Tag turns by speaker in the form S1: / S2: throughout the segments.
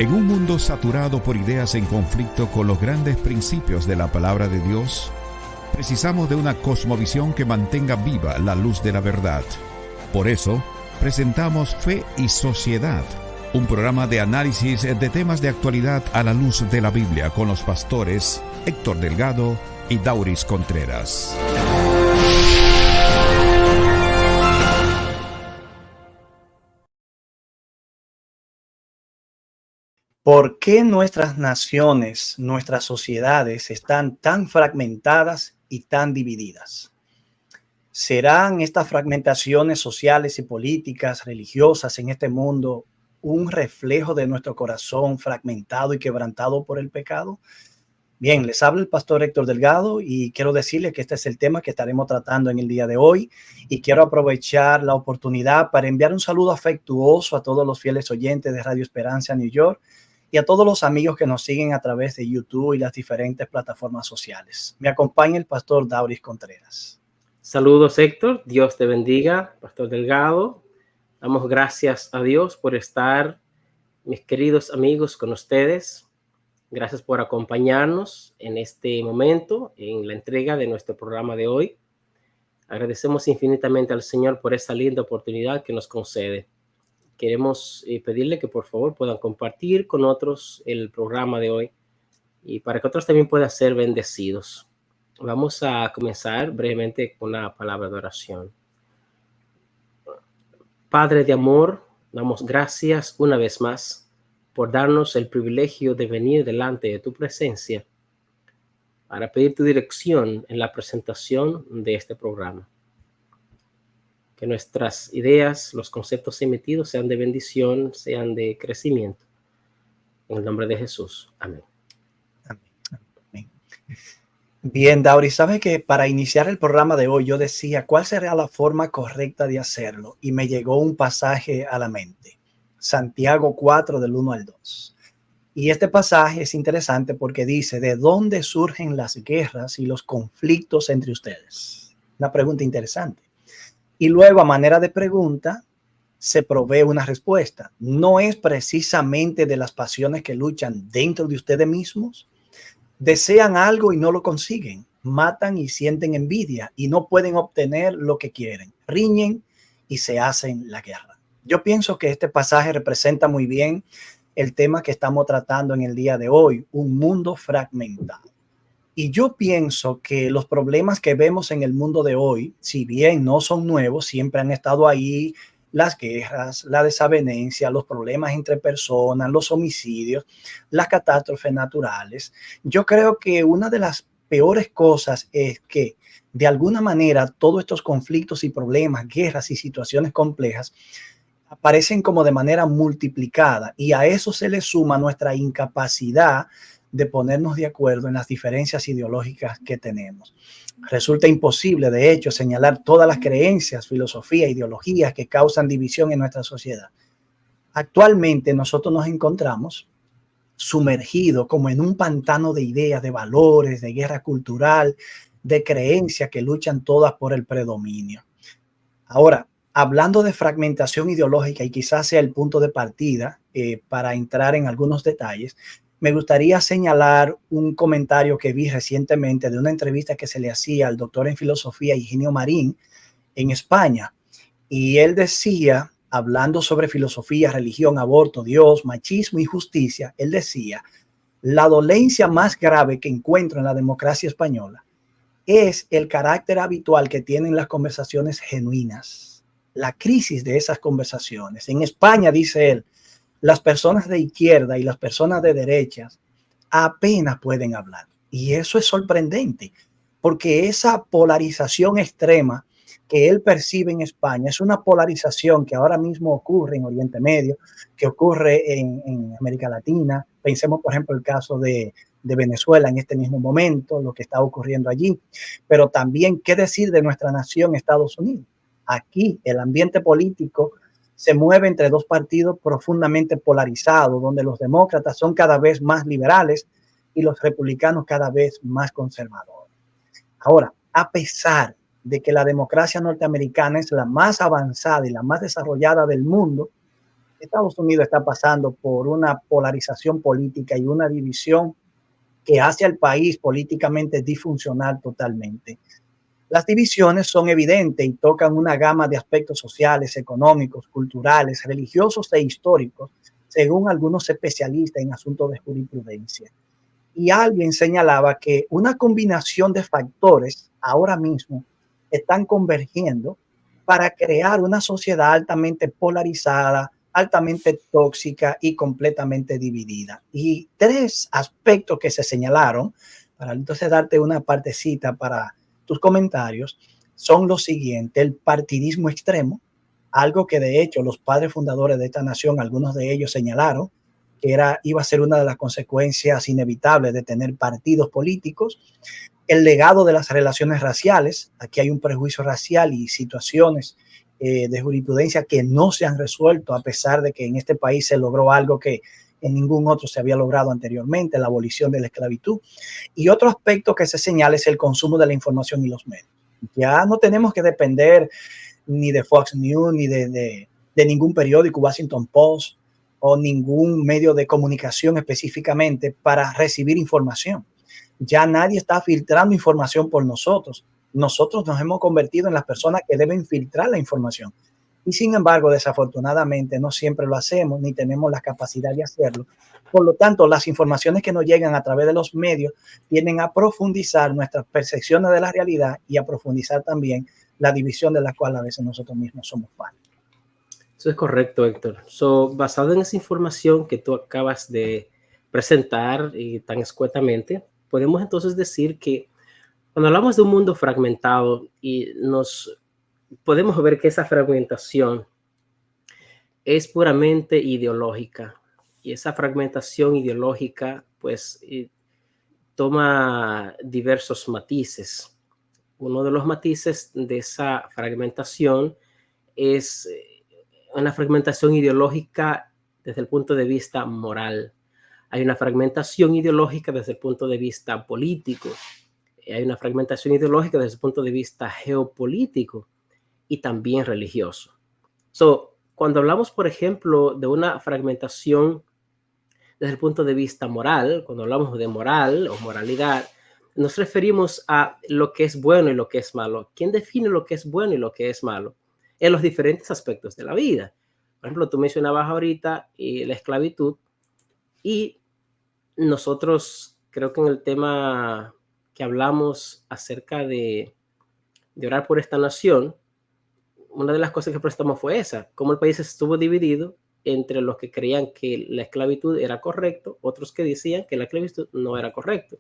S1: En un mundo saturado por ideas en conflicto con los grandes principios de la palabra de Dios, precisamos de una cosmovisión que mantenga viva la luz de la verdad. Por eso, presentamos Fe y Sociedad, un programa de análisis de temas de actualidad a la luz de la Biblia con los pastores Héctor Delgado y Dauris Contreras.
S2: ¿Por qué nuestras naciones, nuestras sociedades están tan fragmentadas y tan divididas? ¿Serán estas fragmentaciones sociales y políticas, religiosas en este mundo un reflejo de nuestro corazón fragmentado y quebrantado por el pecado? Bien, les habla el pastor Héctor Delgado y quiero decirles que este es el tema que estaremos tratando en el día de hoy, y quiero aprovechar la oportunidad para enviar un saludo afectuoso a todos los fieles oyentes de Radio Esperanza New York y a todos los amigos que nos siguen a través de YouTube y las diferentes plataformas sociales. Me acompaña el pastor Dauris Contreras.
S3: Saludos, Héctor. Dios te bendiga, pastor Delgado. Damos gracias a Dios por estar, mis queridos amigos, con ustedes. Gracias por acompañarnos en este momento, en la entrega de nuestro programa de hoy. Agradecemos infinitamente al Señor por esta linda oportunidad que nos concede. Queremos pedirle que por favor puedan compartir con otros el programa de hoy y para que otros también puedan ser bendecidos. Vamos a comenzar brevemente con una palabra de oración. Padre de amor, damos gracias una vez más por darnos el privilegio de venir delante de tu presencia para pedir tu dirección en la presentación de este programa. Que nuestras ideas, los conceptos emitidos sean de bendición, sean de crecimiento. En el nombre de Jesús. Amén.
S2: Amén. Bien, Dauris, ¿sabes que para iniciar el programa de hoy yo decía cuál sería la forma correcta de hacerlo? Y me llegó un pasaje a la mente. Santiago 4, del 1 al 2. Y este pasaje es interesante porque dice: ¿de dónde surgen las guerras y los conflictos entre ustedes? Una pregunta interesante. Y luego, a manera de pregunta, se provee una respuesta. ¿No es precisamente de las pasiones que luchan dentro de ustedes mismos? Desean algo y no lo consiguen. Matan y sienten envidia y no pueden obtener lo que quieren. Riñen y se hacen la guerra. Yo pienso que este pasaje representa muy bien el tema que estamos tratando en el día de hoy, un mundo fragmentado. Y yo pienso que los problemas que vemos en el mundo de hoy, si bien no son nuevos, siempre han estado ahí: las guerras, la desavenencia, los problemas entre personas, los homicidios, las catástrofes naturales. Yo creo que una de las peores cosas es que, de alguna manera, todos estos conflictos y problemas, guerras y situaciones complejas aparecen como de manera multiplicada, y a eso se le suma nuestra incapacidad de ponernos de acuerdo en las diferencias ideológicas que tenemos. Resulta imposible, de hecho, señalar todas las creencias, filosofías, ideologías que causan división en nuestra sociedad. Actualmente nosotros nos encontramos sumergidos como en un pantano de ideas, de valores, de guerra cultural, de creencias que luchan todas por el predominio. Ahora, hablando de fragmentación ideológica, y quizás sea el punto de partida para entrar en algunos detalles, me gustaría señalar un comentario que vi recientemente de una entrevista que se le hacía al doctor en filosofía Higinio Marín en España. Y él decía, hablando sobre filosofía, religión, aborto, Dios, machismo y justicia, él decía: la dolencia más grave que encuentro en la democracia española es el carácter habitual que tienen las conversaciones genuinas, la crisis de esas conversaciones. En España, dice él, las personas de izquierda y las personas de derecha apenas pueden hablar. Y eso es sorprendente, porque esa polarización extrema que él percibe en España es una polarización que ahora mismo ocurre en Oriente Medio, que ocurre en América Latina. Pensemos, por ejemplo, el caso de Venezuela en este mismo momento, lo que está ocurriendo allí. Pero también, ¿qué decir de nuestra nación, Estados Unidos? Aquí el ambiente político se mueve entre dos partidos profundamente polarizados, donde los demócratas son cada vez más liberales y los republicanos cada vez más conservadores. Ahora, a pesar de que la democracia norteamericana es la más avanzada y la más desarrollada del mundo, Estados Unidos está pasando por una polarización política y una división que hace al país políticamente disfuncional totalmente. Las divisiones son evidentes y tocan una gama de aspectos sociales, económicos, culturales, religiosos e históricos, según algunos especialistas en asuntos de jurisprudencia. Y alguien señalaba que una combinación de factores ahora mismo están convergiendo para crear una sociedad altamente polarizada, altamente tóxica y completamente dividida. Y tres aspectos que se señalaron, para entonces darte una partecita para tus comentarios, son los siguientes: el partidismo extremo, algo que de hecho los padres fundadores de esta nación, algunos de ellos señalaron que iba a ser una de las consecuencias inevitables de tener partidos políticos. El legado de las relaciones raciales, aquí hay un prejuicio racial y situaciones de jurisprudencia que no se han resuelto, a pesar de que en este país se logró algo que en ningún otro se había logrado anteriormente, la abolición de la esclavitud. Y otro aspecto que se señala es el consumo de la información y los medios. Ya no tenemos que depender ni de Fox News, ni de ningún periódico, Washington Post, o ningún medio de comunicación específicamente para recibir información. Ya nadie está filtrando información por nosotros. Nosotros nos hemos convertido en las personas que deben filtrar la información. Y sin embargo, desafortunadamente, no siempre lo hacemos ni tenemos la capacidad de hacerlo. Por lo tanto, las informaciones que nos llegan a través de los medios tienden a profundizar nuestras percepciones de la realidad y a profundizar también la división de la cual a veces nosotros mismos somos parte.
S3: Eso es correcto, Héctor. Basado en esa información que tú acabas de presentar y tan escuetamente, podemos entonces decir que cuando hablamos de un mundo fragmentado y podemos ver que esa fragmentación es puramente ideológica, y esa fragmentación ideológica pues toma diversos matices. Uno de los matices de esa fragmentación es una fragmentación ideológica desde el punto de vista moral. Hay una fragmentación ideológica desde el punto de vista político. Hay una fragmentación ideológica desde el punto de vista geopolítico y también religioso. Cuando hablamos, por ejemplo, de una fragmentación desde el punto de vista moral, cuando hablamos de moral o moralidad, nos referimos a lo que es bueno y lo que es malo. ¿Quién define lo que es bueno y lo que es malo? En los diferentes aspectos de la vida. Por ejemplo, tú mencionabas ahorita la esclavitud, y nosotros creo que en el tema que hablamos acerca de orar por esta nación, una de las cosas que prestamos fue esa, cómo el país estuvo dividido entre los que creían que la esclavitud era correcto, otros que decían que la esclavitud no era correcto.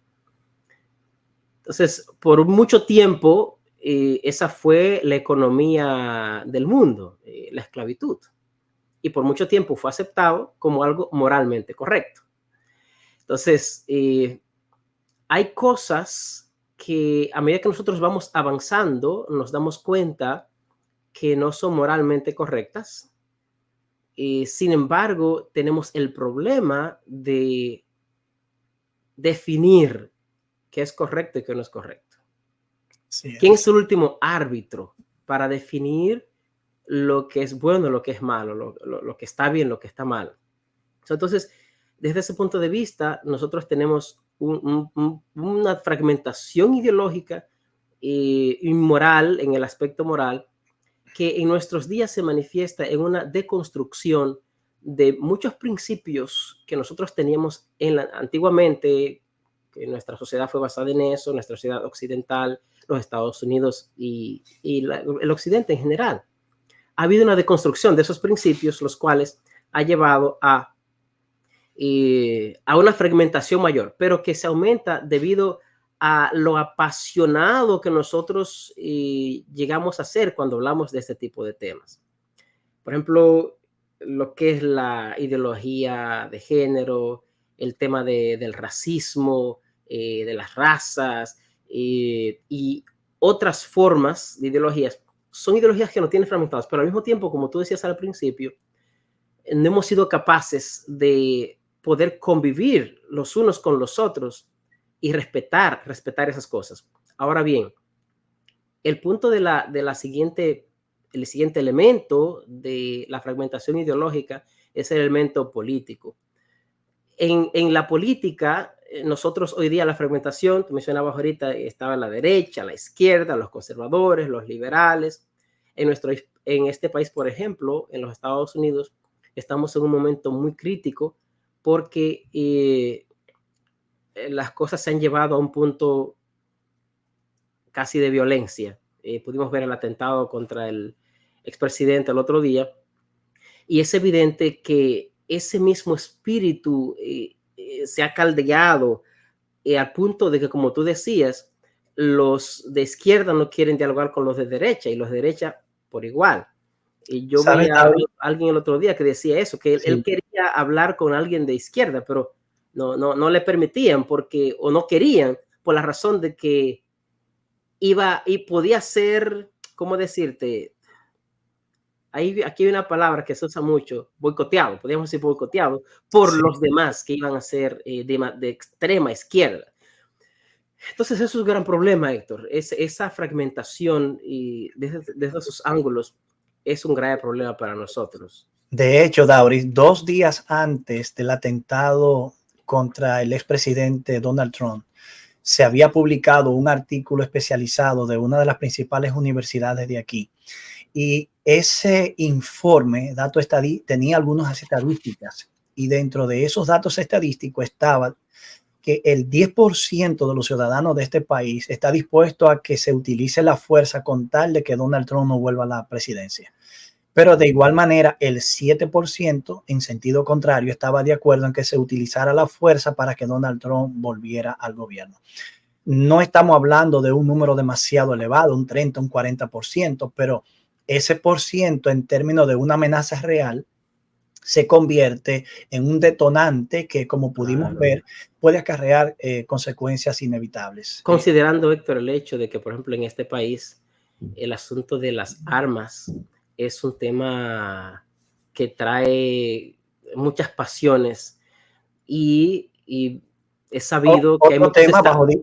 S3: Entonces, por mucho tiempo, esa fue la economía del mundo, la esclavitud. Y por mucho tiempo fue aceptado como algo moralmente correcto. Entonces, hay cosas que a medida que nosotros vamos avanzando, nos damos cuenta que no son moralmente correctas. Sin embargo, tenemos el problema de definir qué es correcto y qué no es correcto. Sí, ¿quién es el último árbitro para definir lo que es bueno, lo que es malo, lo que está bien, lo que está mal? Entonces, desde ese punto de vista, nosotros tenemos una fragmentación ideológica y moral, en el aspecto moral, que en nuestros días se manifiesta en una deconstrucción de muchos principios que nosotros teníamos antiguamente, que nuestra sociedad fue basada en eso, nuestra sociedad occidental, los Estados Unidos y el occidente en general. Ha habido una deconstrucción de esos principios, los cuales ha llevado a una fragmentación mayor, pero que se aumenta debido a lo apasionado que nosotros llegamos a ser cuando hablamos de este tipo de temas. Por ejemplo, lo que es la ideología de género, el tema del racismo, de las razas y otras formas de ideologías. Son ideologías que nos tienen fragmentadas, pero al mismo tiempo, como tú decías al principio, no hemos sido capaces de poder convivir los unos con los otros y respetar esas cosas. Ahora bien, el punto el siguiente elemento de la fragmentación ideológica ese elemento político. En la política, nosotros hoy día la fragmentación, tú mencionabas ahorita, estaba la derecha, la izquierda, los conservadores, los liberales. En este país, por ejemplo, en los Estados Unidos, estamos en un momento muy crítico porque las cosas se han llevado a un punto casi de violencia. Pudimos ver el atentado contra el expresidente el otro día, y es evidente que ese mismo espíritu se ha caldeado al punto de que, como tú decías, los de izquierda no quieren dialogar con los de derecha y los de derecha por igual. Y yo vi a alguien el otro día que decía eso, que él quería hablar con alguien de izquierda, pero no le permitían o no querían, por la razón de que iba y podía ser, ¿cómo decirte? Aquí hay una palabra que se usa mucho, boicoteado, podríamos decir boicoteado, por los demás que iban a ser de extrema izquierda. Entonces eso es un gran problema, Héctor. Esa fragmentación y desde esos ángulos es un grave problema para nosotros.
S2: De hecho, Dauris, 2 días antes del atentado contra el expresidente Donald Trump, se había publicado un artículo especializado de una de las principales universidades de aquí. Y ese informe, tenía algunas estadísticas, y dentro de esos datos estadísticos estaba que el 10% de los ciudadanos de este país está dispuesto a que se utilice la fuerza con tal de que Donald Trump no vuelva a la presidencia. Pero de igual manera, el 7% en sentido contrario estaba de acuerdo en que se utilizara la fuerza para que Donald Trump volviera al gobierno. No estamos hablando de un número demasiado elevado, un 30, un 40%, pero ese por ciento en términos de una amenaza real se convierte en un detonante que, como pudimos ver, puede acarrear consecuencias inevitables.
S3: Considerando, Héctor, el hecho de que, por ejemplo, en este país, el asunto de las armas es un tema que trae muchas pasiones y es sabido que hay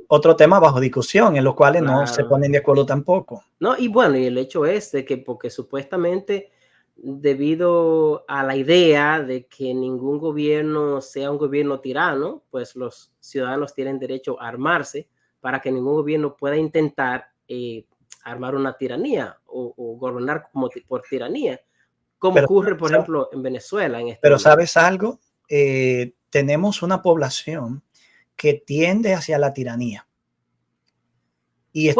S2: otro tema bajo discusión, en los cuales no se ponen de acuerdo tampoco.
S3: No, y bueno, y el hecho es de que porque supuestamente debido a la idea de que ningún gobierno sea un gobierno tirano, pues los ciudadanos tienen derecho a armarse para que ningún gobierno pueda intentar armar una tiranía o gobernar por tiranía, como ocurre, por ejemplo, en Venezuela.
S2: Pero ¿sabes algo? Tenemos una población que tiende hacia la tiranía. Y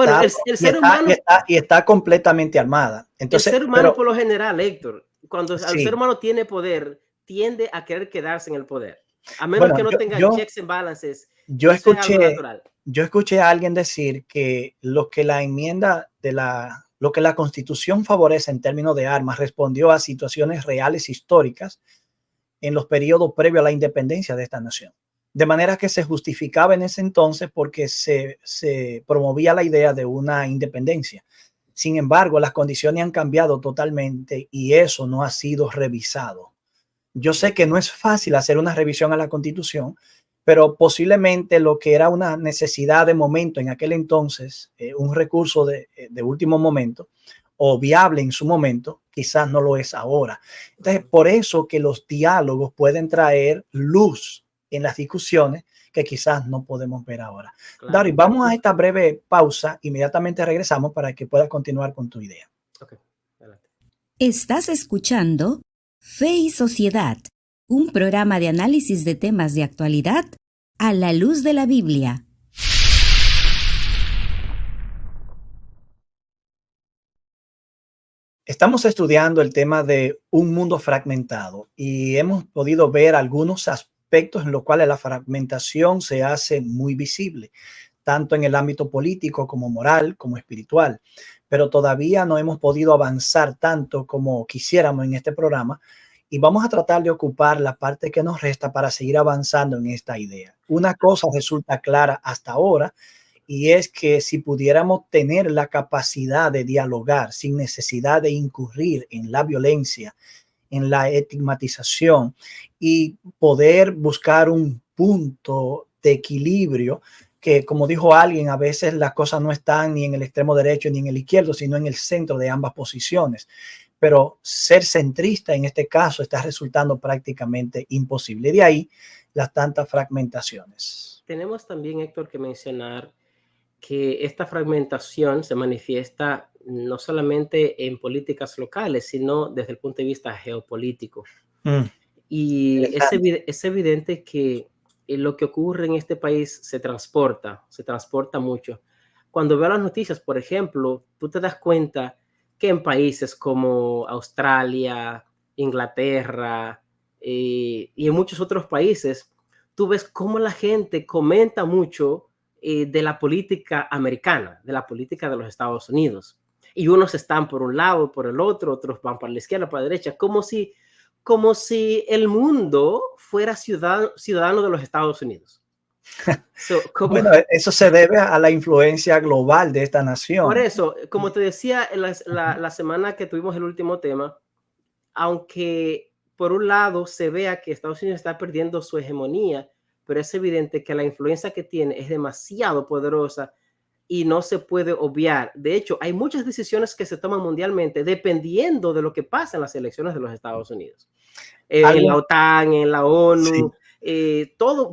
S2: está completamente armada. Entonces,
S3: el ser humano, por lo general, Héctor, cuando el ser humano tiene poder, tiende a querer quedarse en el poder, a menos que no tenga checks and balances.
S2: Yo escuché a alguien decir que lo que la Constitución favorece en términos de armas respondió a situaciones reales históricas en los periodos previos a la independencia de esta nación. De manera que se justificaba en ese entonces porque se promovía la idea de una independencia. Sin embargo, las condiciones han cambiado totalmente y eso no ha sido revisado. Yo sé que no es fácil hacer una revisión a la Constitución, pero posiblemente lo que era una necesidad de momento en aquel entonces, un recurso de último momento o viable en su momento, quizás no lo es ahora. Entonces, por eso que los diálogos pueden traer luz en las discusiones que quizás no podemos ver ahora. Claro. Dari, vamos a esta breve pausa. Inmediatamente regresamos para que puedas continuar con tu idea.
S3: Okay.
S4: Estás escuchando Fe y Sociedad, un programa de análisis de temas de actualidad a la luz de la Biblia.
S2: Estamos estudiando el tema de un mundo fragmentado y hemos podido ver algunos aspectos en los cuales la fragmentación se hace muy visible, tanto en el ámbito político como moral, como espiritual, pero todavía no hemos podido avanzar tanto como quisiéramos en este programa y vamos a tratar de ocupar la parte que nos resta para seguir avanzando en esta idea. Una cosa resulta clara hasta ahora y es que si pudiéramos tener la capacidad de dialogar sin necesidad de incurrir en la violencia, en la estigmatización y poder buscar un punto de equilibrio que, como dijo alguien, a veces las cosas no están ni en el extremo derecho ni en el izquierdo, sino en el centro de ambas posiciones. pero ser centrista en este caso está resultando prácticamente imposible. De ahí las tantas fragmentaciones.
S3: Tenemos también, Héctor, que mencionar que esta fragmentación se manifiesta no solamente en políticas locales, sino desde el punto de vista geopolítico. Y es evidente que lo que ocurre en este país se transporta mucho. Cuando veo las noticias, por ejemplo, tú te das cuenta que en países como Australia, Inglaterra y en muchos otros países, tú ves cómo la gente comenta mucho de la política americana, de la política de los Estados Unidos. Y unos están por un lado, por el otro, otros van para la izquierda, para la derecha, como si el mundo fuera ciudadano de los Estados Unidos.
S2: Bueno, eso se debe a la influencia global de esta nación.
S3: Por eso, como te decía la semana que tuvimos el último tema, aunque por un lado se vea que Estados Unidos está perdiendo su hegemonía, pero es evidente que la influencia que tiene es demasiado poderosa y no se puede obviar. De hecho, hay muchas decisiones que se toman mundialmente dependiendo de lo que pasa en las elecciones de los Estados Unidos. En la OTAN, en la ONU, sí.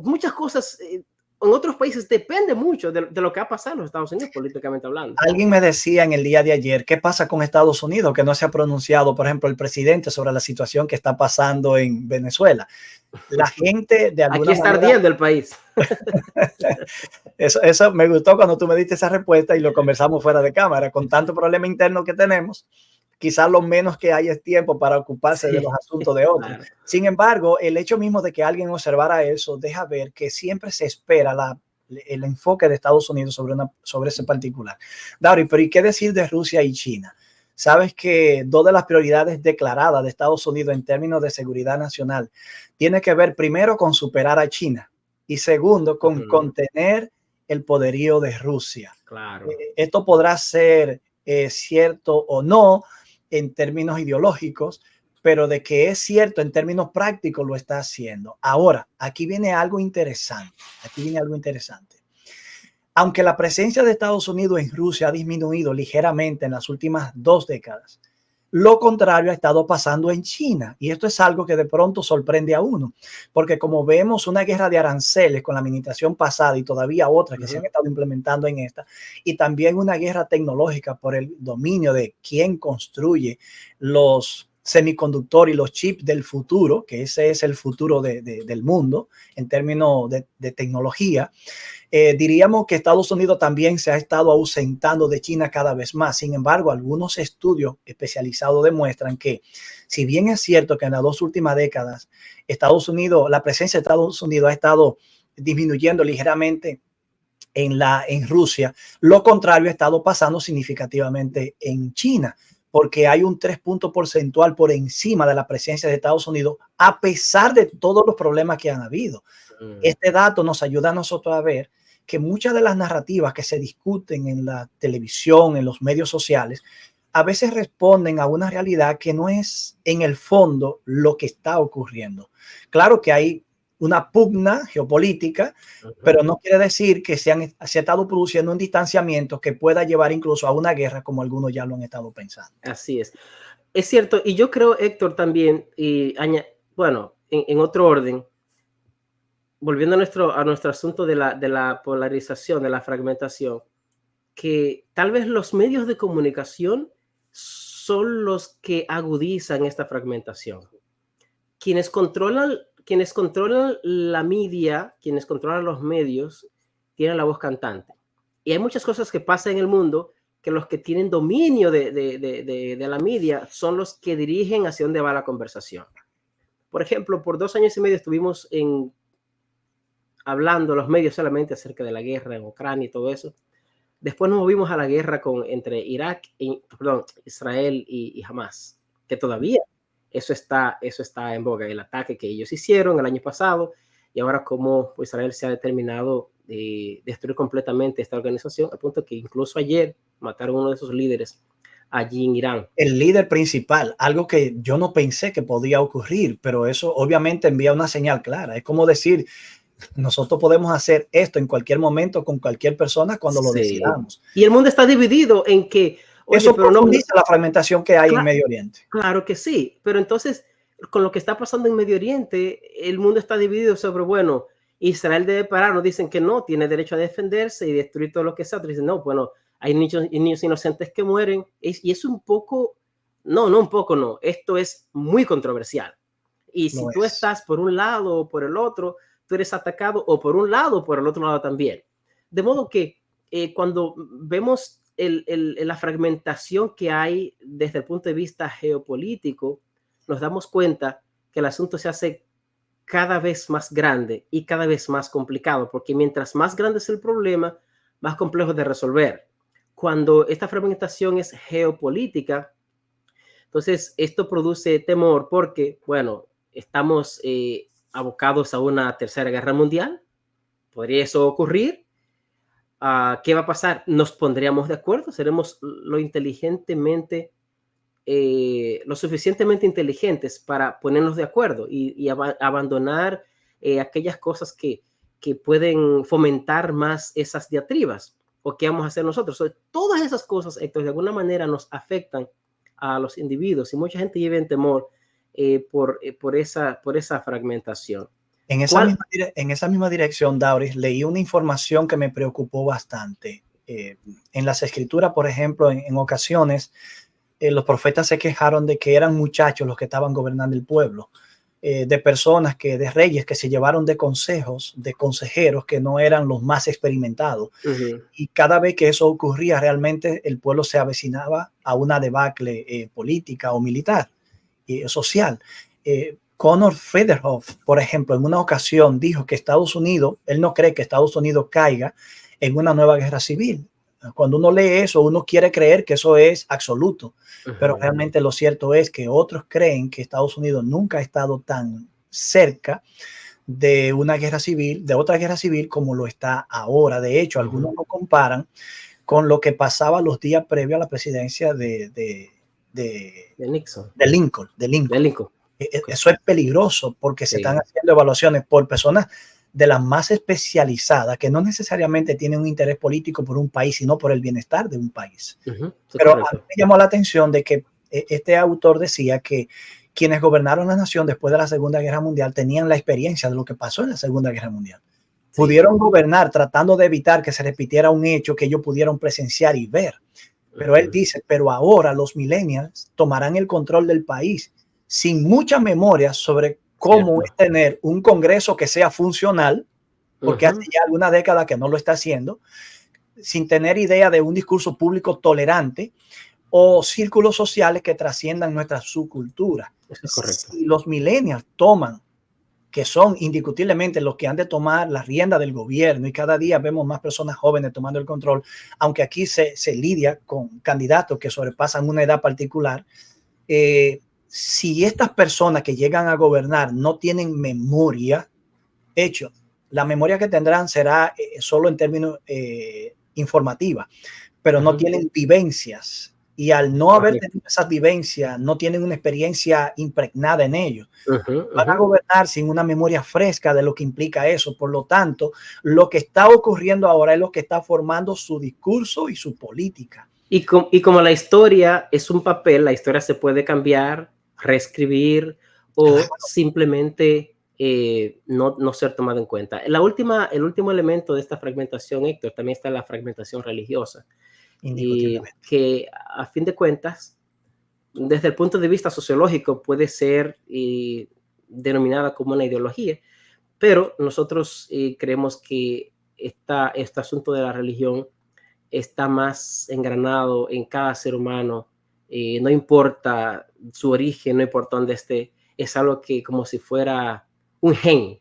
S3: Muchas cosas en otros países depende mucho de lo que ha pasado en los Estados Unidos políticamente hablando.
S2: Alguien me decía en el día de ayer, ¿qué pasa con Estados Unidos? Que no se ha pronunciado, por ejemplo, el presidente sobre la situación que está pasando en Venezuela. La gente de alguna
S3: Aquí está ardiendo el país.
S2: Eso me gustó cuando tú me diste esa respuesta y lo conversamos fuera de cámara. Con tanto problema interno que tenemos, quizás lo menos que hay es tiempo para ocuparse de los asuntos de otros. Claro. Sin embargo, el hecho mismo de que alguien observara eso deja ver que siempre se espera el enfoque de Estados Unidos sobre ese particular. Dauri, pero ¿y qué decir de Rusia y China? Sabes que dos de las prioridades declaradas de Estados Unidos en términos de seguridad nacional tiene que ver primero con superar a China y segundo con contener el poderío de Rusia.
S3: Claro.
S2: Esto podrá ser cierto o no en términos ideológicos, pero de que es cierto en términos prácticos lo está haciendo. Ahora, aquí viene algo interesante. Aunque la presencia de Estados Unidos en Rusia ha disminuido ligeramente en las últimas 2 décadas, lo contrario ha estado pasando en China. Y esto es algo que de pronto sorprende a uno, porque como vemos una guerra de aranceles con la administración pasada y todavía otras que se han estado implementando en esta, y también una guerra tecnológica por el dominio de quién construye los semiconductores y los chips del futuro, que ese es el futuro del mundo en términos de tecnología. Diríamos que Estados Unidos también se ha estado ausentando de China cada vez más. Sin embargo, algunos estudios especializados demuestran que, si bien es cierto que en las 2 últimas décadas la presencia de Estados Unidos ha estado disminuyendo ligeramente en Rusia, lo contrario ha estado pasando significativamente en China, porque hay un 3 puntos porcentual por encima de la presencia de Estados Unidos, a pesar de todos los problemas que han habido. Este dato nos ayuda a nosotros a ver que muchas de las narrativas que se discuten en la televisión, en los medios sociales, a veces responden a una realidad que no es en el fondo lo que está ocurriendo. Claro que hay una pugna geopolítica, pero no quiere decir que se ha estado produciendo un distanciamiento que pueda llevar incluso a una guerra, como algunos ya lo han estado pensando.
S3: Así es. Es cierto, y yo creo, Héctor, también, en otro orden, volviendo a nuestro asunto de la polarización, de la fragmentación, que tal vez los medios de comunicación son los que agudizan esta fragmentación. Quienes controlan la media, quienes controlan los medios, tienen la voz cantante. Y hay muchas cosas que pasan en el mundo que los que tienen dominio de la media son los que dirigen hacia dónde va la conversación. Por ejemplo, por 2 años y medio estuvimos hablando los medios solamente acerca de la guerra en Ucrania y todo eso. Después nos movimos a la guerra entre Israel y Hamas, que todavía eso está en boga, el ataque que ellos hicieron el año pasado, y ahora como Israel se ha determinado destruir completamente esta organización, al punto que incluso ayer mataron a uno de sus líderes allí en Irán.
S2: El líder principal, algo que yo no pensé que podía ocurrir, pero eso obviamente envía una señal clara. Es como decir, nosotros podemos hacer esto en cualquier momento con cualquier persona cuando lo decidamos.
S3: Y el mundo está dividido en que Oye,
S2: Eso
S3: pero no,
S2: profundiza la fragmentación que hay en Medio Oriente.
S3: claro que sí, pero entonces, con lo que está pasando en Medio Oriente, el mundo está dividido sobre, bueno, Israel debe parar, nos dicen que no, tiene derecho a defenderse y destruir todo lo que sea, otros dicen, no, bueno, hay niños inocentes que mueren, y es un poco, no un poco, no, esto es muy controversial. Y si
S2: Lo
S3: tú
S2: es.
S3: estás por un lado o por el otro, tú eres atacado o por un lado o por el otro lado también. De modo que cuando vemos la fragmentación que hay desde el punto de vista geopolítico, nos damos cuenta que el asunto se hace cada vez más grande y cada vez más complicado, porque mientras más grande es el problema, más complejo de resolver. Cuando esta fragmentación es geopolítica, entonces esto produce temor porque, bueno, estamos abocados a una tercera guerra mundial. ¿Podría eso ocurrir? ¿Qué va a pasar? ¿Nos pondríamos de acuerdo? ¿Seremos lo suficientemente inteligentes para ponernos de acuerdo y abandonar aquellas cosas que pueden fomentar más esas diatribas? ¿O qué vamos a hacer nosotros? Todas esas cosas, Héctor, de alguna manera nos afectan a los individuos y mucha gente vive en temor por esa fragmentación.
S2: En esa misma dirección, Dauris, leí una información que me preocupó bastante. En las escrituras, por ejemplo, en ocasiones, los profetas se quejaron de que eran muchachos los que estaban gobernando el pueblo, de personas de reyes que se llevaron de consejos, de consejeros que no eran los más experimentados. Y cada vez que eso ocurría, realmente el pueblo se avecinaba a una debacle política o militar y social. Conor Friedhoff, por ejemplo, en una ocasión dijo que Estados Unidos, él no cree que Estados Unidos caiga en una nueva guerra civil. Cuando uno lee eso, uno quiere creer que eso es absoluto, pero realmente lo cierto es que otros creen que Estados Unidos nunca ha estado tan cerca de una guerra civil, de otra guerra civil como lo está ahora. De hecho, algunos lo comparan con lo que pasaba los días previos a la presidencia de
S3: Nixon.
S2: De Lincoln. Eso es peligroso porque se están haciendo evaluaciones por personas de las más especializadas que no necesariamente tienen un interés político por un país, sino por el bienestar de un país. Pero a mí me llamó la atención de que este autor decía que quienes gobernaron la nación después de la Segunda Guerra Mundial tenían la experiencia de lo que pasó en la Segunda Guerra Mundial. Pudieron gobernar tratando de evitar que se repitiera un hecho que ellos pudieron presenciar y ver. Pero él dice, pero ahora los millennials tomarán el control del país sin mucha memoria sobre cómo es tener un Congreso que sea funcional, porque hace ya alguna década que no lo está haciendo, sin tener idea de un discurso público tolerante o círculos sociales que trasciendan nuestra subcultura. Si los millennials toman, que son indiscutiblemente los que han de tomar la rienda del gobierno, y cada día vemos más personas jóvenes tomando el control, aunque aquí se lidia con candidatos que sobrepasan una edad particular, si estas personas que llegan a gobernar no tienen memoria, hecho, la memoria que tendrán será solo en términos informativa, pero no tienen vivencias. Y al no haber tenido esas vivencias, no tienen una experiencia impregnada en ellos. Van a gobernar sin una memoria fresca de lo que implica eso. Por lo tanto, lo que está ocurriendo ahora es lo que está formando su discurso y su política.
S3: Y como la historia es un papel, la historia se puede cambiar, reescribir o simplemente no ser tomado en cuenta. El último elemento de esta fragmentación, Héctor, también está la fragmentación religiosa. Que a fin de cuentas, desde el punto de vista sociológico, puede ser denominada como una ideología, pero nosotros creemos que este asunto de la religión está más engranado en cada ser humano, no importa su origen, no importa dónde esté, es algo que como si fuera un gen,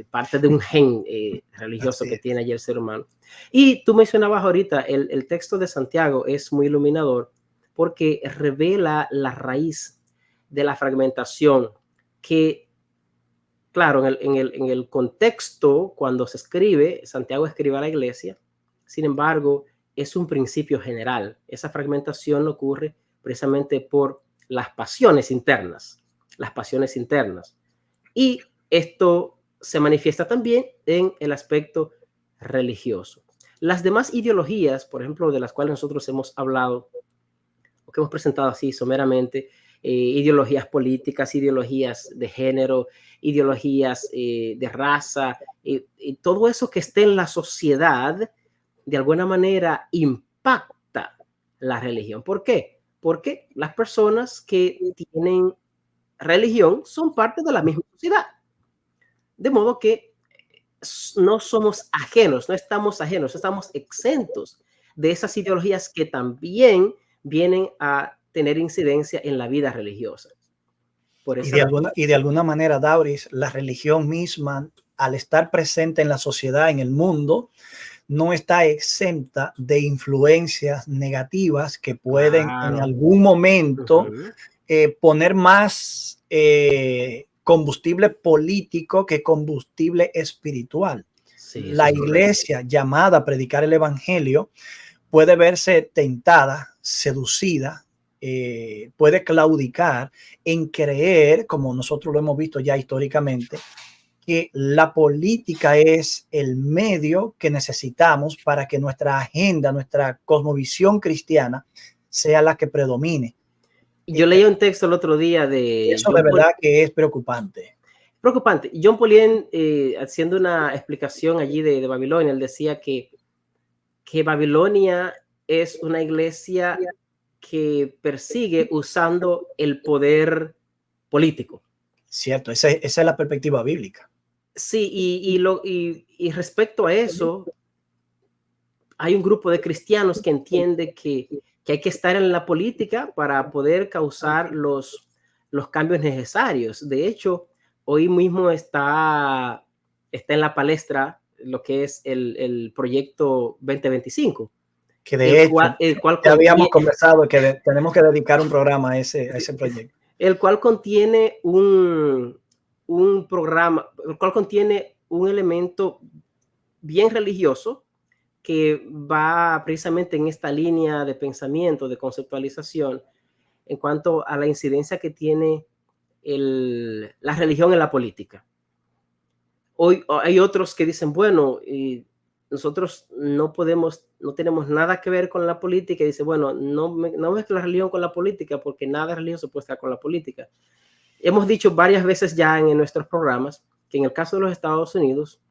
S3: parte de un gen religioso que tiene allí el ser humano. Y tú mencionabas ahorita, el texto de Santiago es muy iluminador porque revela la raíz de la fragmentación que, claro, en el contexto, cuando se escribe, Santiago escribe a la iglesia, sin embargo, es un principio general. Esa fragmentación ocurre precisamente por las pasiones internas. Y esto se manifiesta también en el aspecto religioso. Las demás ideologías, por ejemplo, de las cuales nosotros hemos hablado que hemos presentado así someramente, ideologías políticas, ideologías de género, ideologías de raza, y todo eso que esté en la sociedad, de alguna manera impacta la religión. ¿Por qué? Porque las personas que tienen religión son parte de la misma sociedad. De modo que no somos ajenos, no estamos ajenos, estamos exentos de esas ideologías que también vienen a tener incidencia en la vida religiosa. Por
S2: Y
S3: esa razón,
S2: de alguna manera, Dauris, la religión misma, al estar presente en la sociedad, en el mundo, no está exenta de influencias negativas que pueden en
S3: claro.
S2: algún momento poner más combustible político que combustible espiritual.
S3: Sí, eso
S2: La
S3: es correcto.
S2: iglesia llamada a predicar el evangelio puede verse tentada, seducida, puede claudicar en creer, como nosotros lo hemos visto ya históricamente, que la política es el medio que necesitamos para que nuestra agenda, nuestra cosmovisión cristiana sea la que predomine.
S3: Yo leí un texto el otro día de
S2: Eso de verdad que es preocupante.
S3: preocupante. John Paulien, haciendo una explicación allí de Babilonia, él decía que Babilonia es una iglesia que persigue usando el poder político.
S2: Cierto, esa es la perspectiva bíblica.
S3: Sí, y respecto a eso, hay un grupo de cristianos que entiende que hay que estar en la política para poder causar los cambios necesarios. De hecho, hoy mismo está en la palestra lo que es el proyecto 2025.
S2: Que de hecho,
S3: el cual
S2: ya habíamos
S3: contiene,
S2: conversado que tenemos que dedicar un programa a ese proyecto.
S3: El cual contiene un programa, el cual contiene un elemento bien religioso que va precisamente en esta línea de pensamiento, de conceptualización, en cuanto a la incidencia que tiene la religión en la política. Hoy hay otros que dicen, bueno, nosotros no tenemos nada que ver con la política, y dice, bueno, no mezcla la religión con la política, porque nada religioso puede estar con la política. Hemos dicho varias veces ya en nuestros programas que en el caso de los Estados Unidos,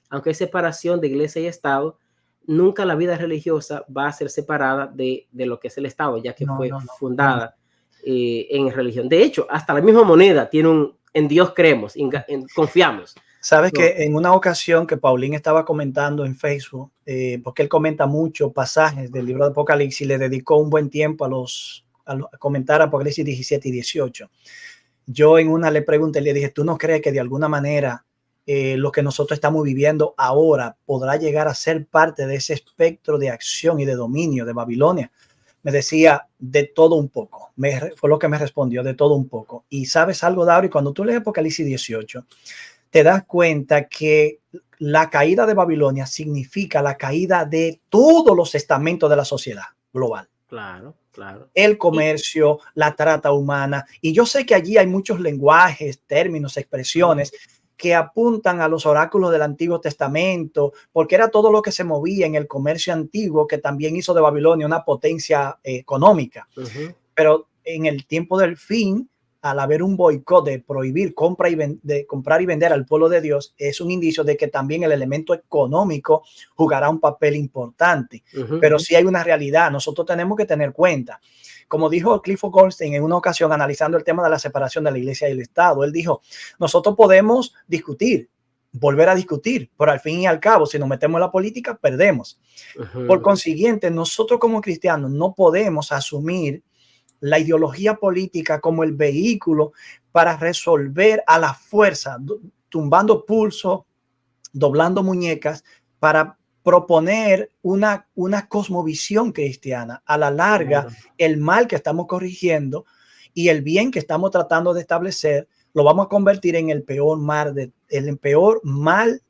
S3: aunque hay separación de iglesia y Estado, nunca la vida religiosa va a ser separada de lo que es el Estado, ya que fue fundada en religión. De hecho, hasta la misma moneda tiene en Dios creemos, confiamos.
S2: Sabes que en una ocasión que Paulín estaba comentando en Facebook, porque él comenta mucho pasajes del libro de Apocalipsis, le dedicó un buen tiempo a comentar Apocalipsis 17 y 18. Yo en una le pregunté, le dije, ¿tú no crees que de alguna manera lo que nosotros estamos viviendo ahora podrá llegar a ser parte de ese espectro de acción y de dominio de Babilonia? Me decía, de todo un poco. Fue lo que me respondió, de todo un poco. Y sabes algo, Dauri, cuando tú lees Apocalipsis 18, te das cuenta que la caída de Babilonia significa la caída de todos los estamentos de la sociedad global.
S3: Claro, claro.
S2: El comercio, la trata humana. Y yo sé que allí hay muchos lenguajes, términos, expresiones que apuntan a los oráculos del Antiguo Testamento, porque era todo lo que se movía en el comercio antiguo, que también hizo de Babilonia una potencia económica. Pero en el tiempo del fin, al haber un boicot de prohibir comprar y vender al pueblo de Dios, es un indicio de que también el elemento económico jugará un papel importante. Pero sí hay una realidad, nosotros tenemos que tener cuenta. Como dijo Clifford Goldstein en una ocasión analizando el tema de la separación de la iglesia y el Estado, él dijo, nosotros podemos discutir, volver a discutir, pero al fin y al cabo, si nos metemos en la política, perdemos. Por consiguiente, nosotros como cristianos no podemos asumir la ideología política como el vehículo para resolver a la fuerza, tumbando pulso, doblando muñecas, para proponer una cosmovisión cristiana. A la larga, el mal que estamos corrigiendo y el bien que estamos tratando de establecer, lo vamos a convertir en el peor mal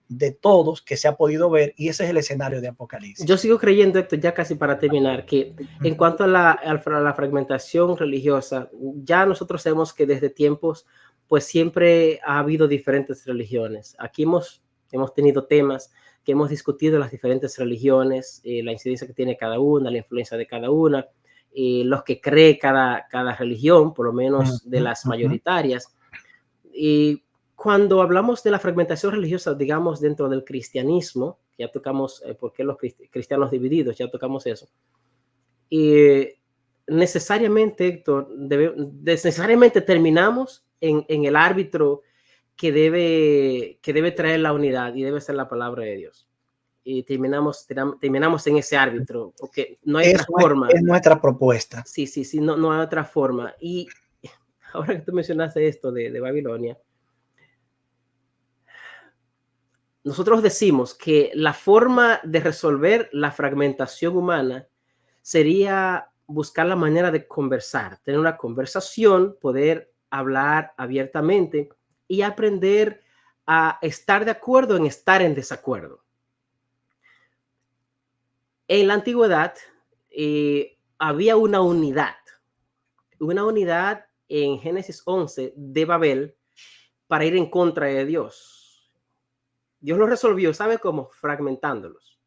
S2: de todos que se ha podido ver, y ese es el escenario de Apocalipsis.
S3: Yo sigo creyendo, esto ya casi para terminar, que en cuanto a la fragmentación religiosa, ya nosotros sabemos que desde tiempos, pues siempre ha habido diferentes religiones. Aquí hemos tenido temas que hemos discutido las diferentes religiones, la incidencia que tiene cada una, la influencia de cada una, los que cree cada religión, por lo menos de las mayoritarias. Y cuando hablamos de la fragmentación religiosa, digamos, dentro del cristianismo, ya tocamos por qué los cristianos divididos, ya tocamos eso. Y necesariamente, Héctor, necesariamente terminamos en el árbitro que debe traer la unidad, y debe ser la palabra de Dios. Y terminamos en ese árbitro, porque no hay otra forma.
S2: Es nuestra propuesta.
S3: Sí, no hay otra forma. Y ahora que tú mencionaste esto de Babilonia, nosotros decimos que la forma de resolver la fragmentación humana sería buscar la manera de conversar, tener una conversación, poder hablar abiertamente y aprender a estar de acuerdo en estar en desacuerdo. En la antigüedad había una unidad en Génesis 11 de Babel para ir en contra de Dios. Dios lo resolvió, ¿sabe cómo? Fragmentándolos.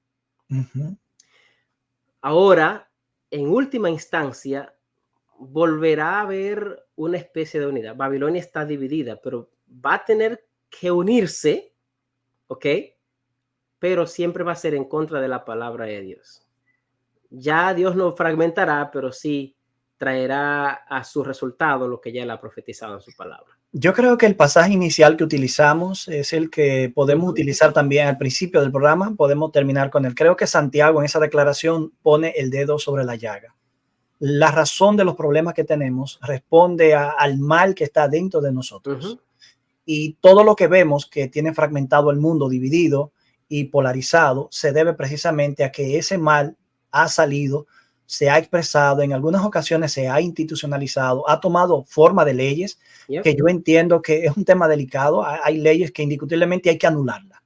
S3: Ahora, en última instancia, volverá a haber una especie de unidad. Babilonia está dividida, pero va a tener que unirse, ¿ok? Pero siempre va a ser en contra de la palabra de Dios. Ya Dios no fragmentará, pero sí traerá a su resultado lo que ya él ha profetizado en su palabra.
S2: Yo creo que el pasaje inicial que utilizamos es el que podemos utilizar también al principio del programa. Podemos terminar con él. Creo que Santiago en esa declaración pone el dedo sobre la llaga. La razón de los problemas que tenemos responde al mal que está dentro de nosotros. Y todo lo que vemos que tiene fragmentado el mundo, dividido y polarizado, se debe precisamente a que ese mal ha salido, se ha expresado, en algunas ocasiones se ha institucionalizado, ha tomado forma de leyes, que yo entiendo que es un tema delicado. Hay leyes que indiscutiblemente hay que anularlas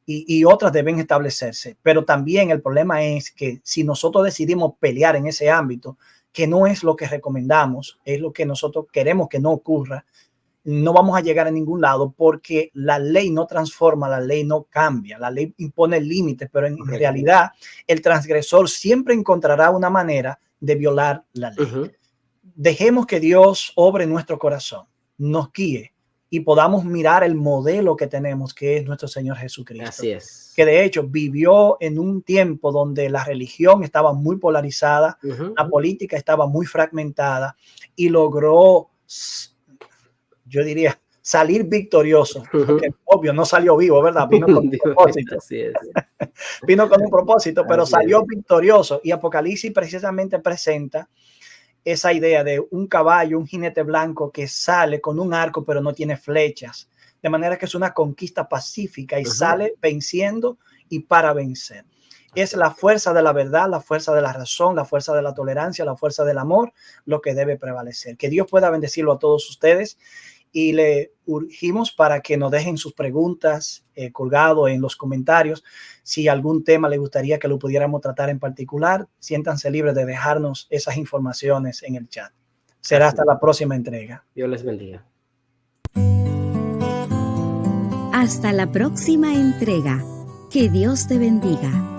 S2: y otras deben establecerse. Pero también el problema es que si nosotros decidimos pelear en ese ámbito, que no es lo que recomendamos, es lo que nosotros queremos que no ocurra, no vamos a llegar a ningún lado, porque la ley no transforma, la ley no cambia, la ley impone límites, pero en realidad el transgresor siempre encontrará una manera de violar la ley. Dejemos que Dios obre en nuestro corazón, nos guíe y podamos mirar el modelo que tenemos, que es nuestro Señor Jesucristo.
S3: Así es.
S2: Que de hecho vivió en un tiempo donde la religión estaba muy polarizada, la política estaba muy fragmentada y logró, yo diría, salir victorioso. Porque, obvio, no salió vivo, ¿verdad? Vino con un propósito.
S3: Así es.
S2: Vino con un propósito, pero salió victorioso. Y Apocalipsis precisamente presenta esa idea de un caballo, un jinete blanco que sale con un arco, pero no tiene flechas. De manera que es una conquista pacífica y sale venciendo y para vencer. Es la fuerza de la verdad, la fuerza de la razón, la fuerza de la tolerancia, la fuerza del amor, lo que debe prevalecer. Que Dios pueda bendecirlo a todos ustedes. Y le urgimos para que nos dejen sus preguntas colgado en los comentarios. Si algún tema le gustaría que lo pudiéramos tratar en particular, siéntanse libres de dejarnos esas informaciones en el chat. Será hasta la próxima entrega.
S3: Dios les bendiga.
S4: Hasta la próxima entrega. Que Dios te bendiga.